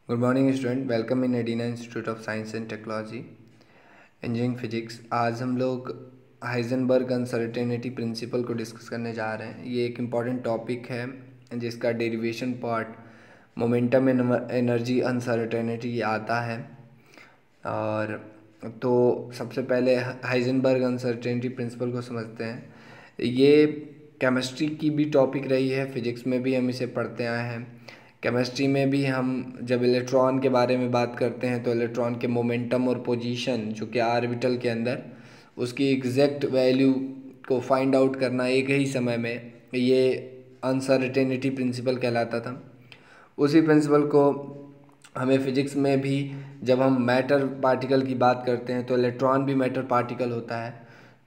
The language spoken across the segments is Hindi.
Good morning student, welcome in Adina institute of science and technology engineering physics. आज हम लोग हाइजेनबर्ग अनसर्टेनिटी प्रिंसिपल को डिस्कस करने जा रहे हैं। ये एक इम्पॉर्टेंट टॉपिक है जिसका derivation part momentum energy uncertainty आता है। और तो सबसे पहले हाइजेनबर्ग अनसर्टेनिटी प्रिंसिपल को समझते हैं। ये केमिस्ट्री की भी टॉपिक रही है, फिजिक्स में भी हम इसे पढ़ते आए हैं। केमिस्ट्री में भी हम जब इलेक्ट्रॉन के बारे में बात करते हैं तो इलेक्ट्रॉन के मोमेंटम और पोजीशन जो कि ऑर्बिटल के अंदर उसकी एग्जैक्ट वैल्यू को फाइंड आउट करना एक ही समय में, ये अनसर्टेनिटी प्रिंसिपल कहलाता था। उसी प्रिंसिपल को हमें फिजिक्स में भी जब हम मैटर पार्टिकल की बात करते हैं तो इलेक्ट्रॉन भी मैटर पार्टिकल होता है।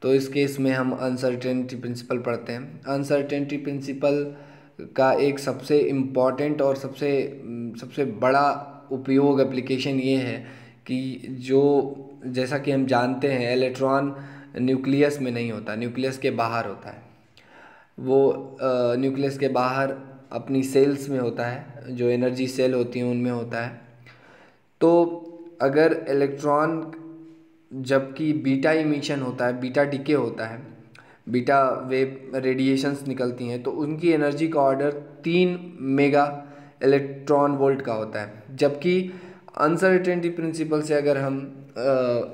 तो इस केस में हम अनसर्टेनिटी प्रिंसिपल पढ़ते हैं। अनसर्टेनिटी प्रिंसिपल का एक सबसे इम्पॉर्टेंट और सबसे बड़ा उपयोग एप्लीकेशन ये है कि जो जैसा कि हम जानते हैं इलेक्ट्रॉन न्यूक्लियस में नहीं होता, न्यूक्लियस के बाहर होता है। वो न्यूक्लियस के बाहर अपनी सेल्स में होता है, जो एनर्जी सेल होती हैं उनमें होता है। तो अगर इलेक्ट्रॉन जबकि बीटा इमिशन होता है, बीटा डिके होता है, बीटा वेव रेडिएशंस निकलती हैं, तो उनकी एनर्जी का ऑर्डर 3 मेगा इलेक्ट्रॉन वोल्ट का होता है। जबकि अनसर्टेनिटी प्रिंसिपल से अगर हम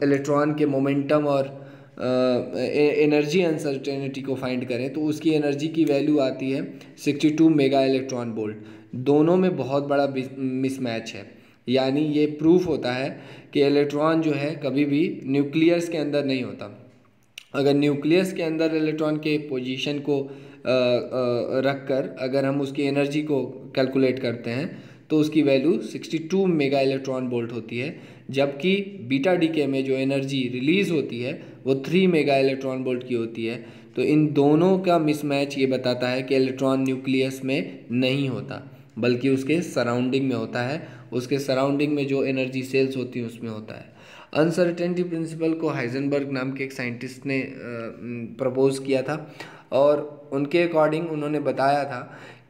इलेक्ट्रॉन के मोमेंटम और एनर्जी अनसर्टेनिटी को फाइंड करें तो उसकी एनर्जी की वैल्यू आती है 62 मेगा इलेक्ट्रॉन वोल्ट। दोनों में बहुत बड़ा मिसमैच है। यानी ये प्रूफ होता है कि इलेक्ट्रॉन जो है कभी भी न्यूक्लियस के अंदर नहीं होता। अगर न्यूक्लियस के अंदर इलेक्ट्रॉन के पोजीशन को रख कर अगर हम उसकी एनर्जी को कैलकुलेट करते हैं तो उसकी वैल्यू 62 मेगा इलेक्ट्रॉन वोल्ट होती है। जबकि बीटा डीके में जो एनर्जी रिलीज़ होती है वो 3 मेगा इलेक्ट्रॉन वोल्ट की होती है। तो इन दोनों का मिसमैच ये बताता है कि इलेक्ट्रॉन न्यूक्लियस में नहीं होता बल्कि उसके सराउंडिंग में होता है। उसके सराउंडिंग में जो एनर्जी सेल्स होती हैं उसमें होता है। अनसर्टेनिटी प्रिंसिपल को हाइजेनबर्ग नाम के एक साइंटिस्ट ने प्रपोज किया था और उनके अकॉर्डिंग उन्होंने बताया था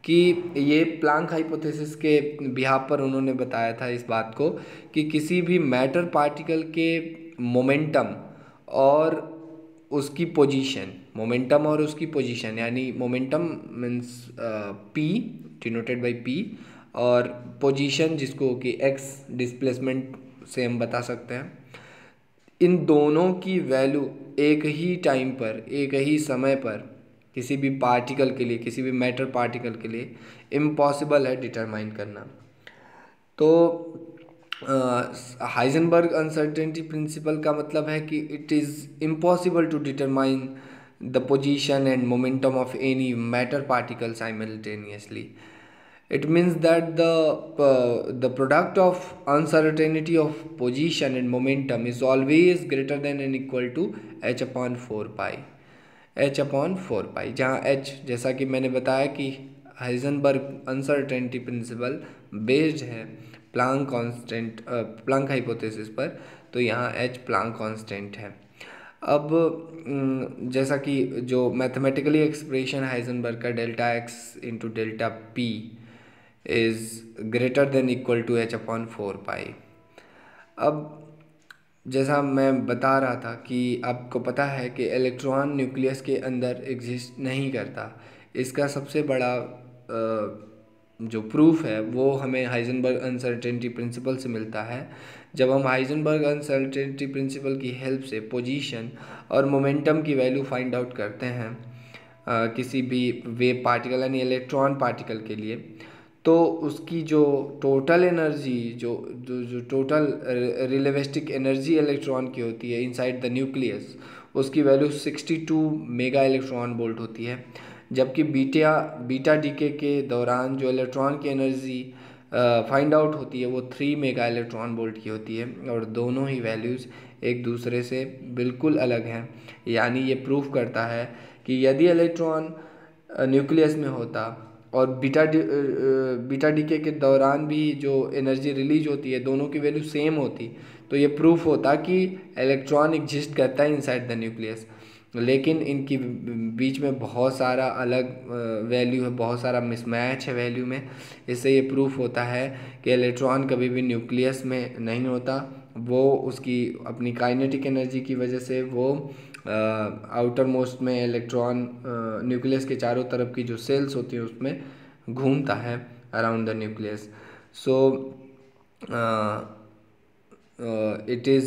कि ये प्लैंक हाइपोथेसिस के बिहाफ पर उन्होंने बताया था इस बात को कि किसी भी मैटर पार्टिकल के मोमेंटम और उसकी पोजीशन, मोमेंटम और उसकी पोजीशन, यानी momentum means P denoted by P और पोजीशन जिसको कि एक्स डिस्प्लेसमेंट से हम बता सकते हैं, इन दोनों की वैल्यू एक ही टाइम पर, एक ही समय पर किसी भी पार्टिकल के लिए, किसी भी मैटर पार्टिकल के लिए इम्पॉसिबल है डिटरमाइन करना। तो हाइजेनबर्ग अनसर्टेनिटी प्रिंसिपल का मतलब है कि it is impossible to determine the position and momentum of any matter particle simultaneously. It means that the product of uncertainty of position and momentum is always greater than and equal to h upon 4 pi. h upon 4 pi, जहाँ h जैसा कि मैंने बताया कि हाइजेनबर्ग अनसर्टेनिटी प्रिंसिपल बेस्ड है प्लैंक कांस्टेंट, प्लैंक हाइपोथेसिस पर, तो यहाँ h प्लैंक कांस्टेंट है। अब जैसा कि जो मैथमेटिकली एक्सप्रेशन हाइजेनबर्ग का delta x into delta p is greater than equal to h upon 4 pi. अब जैसा मैं बता रहा था कि आपको पता है कि इलेक्ट्रॉन न्यूक्लियस के अंदर एग्जिस्ट नहीं करता। इसका सबसे बड़ा जो प्रूफ है वो हमें हाइजेनबर्ग अनसर्टेनिटी प्रिंसिपल से मिलता है। जब हम हाइजेनबर्ग अनसर्टेनिटी प्रिंसिपल की हेल्प से पोजीशन और मोमेंटम की वैल्यू फाइंड आउट करते हैं किसी भी वेव पार्टिकल यानी इलेक्ट्रॉन पार्टिकल के लिए, तो उसकी जो टोटल एनर्जी, जो टोटल रिलेटिविस्टिक एनर्जी इलेक्ट्रॉन की होती है इनसाइड द न्यूक्लियस, उसकी वैल्यू 62 मेगा इलेक्ट्रॉन वोल्ट होती है। जबकि बीटा डीके के दौरान जो इलेक्ट्रॉन की एनर्जी फाइंड आउट होती है वो 3 मेगा इलेक्ट्रॉन वोल्ट की होती है और दोनों ही वैल्यूज़ एक दूसरे से बिल्कुल अलग हैं। यानी ये प्रूफ करता है कि यदि इलेक्ट्रॉन न्यूक्लियस में होता और बीटा डीके के दौरान भी जो एनर्जी रिलीज होती है दोनों की वैल्यू सेम होती, तो ये प्रूफ होता कि इलेक्ट्रॉन एग्जिस्ट करता है इनसाइड द न्यूक्लियस। लेकिन इनकी बीच में बहुत सारा अलग वैल्यू है, बहुत सारा मिसमैच है वैल्यू में। इससे ये प्रूफ होता है कि इलेक्ट्रॉन कभी भी न्यूक्लियस में नहीं होता, वो उसकी अपनी काइनेटिक एनर्जी की वजह से वो आउटर मोस्ट में इलेक्ट्रॉन न्यूक्लियस के चारों तरफ की जो सेल्स होती हैं उसमें घूमता है around the nucleus. So it is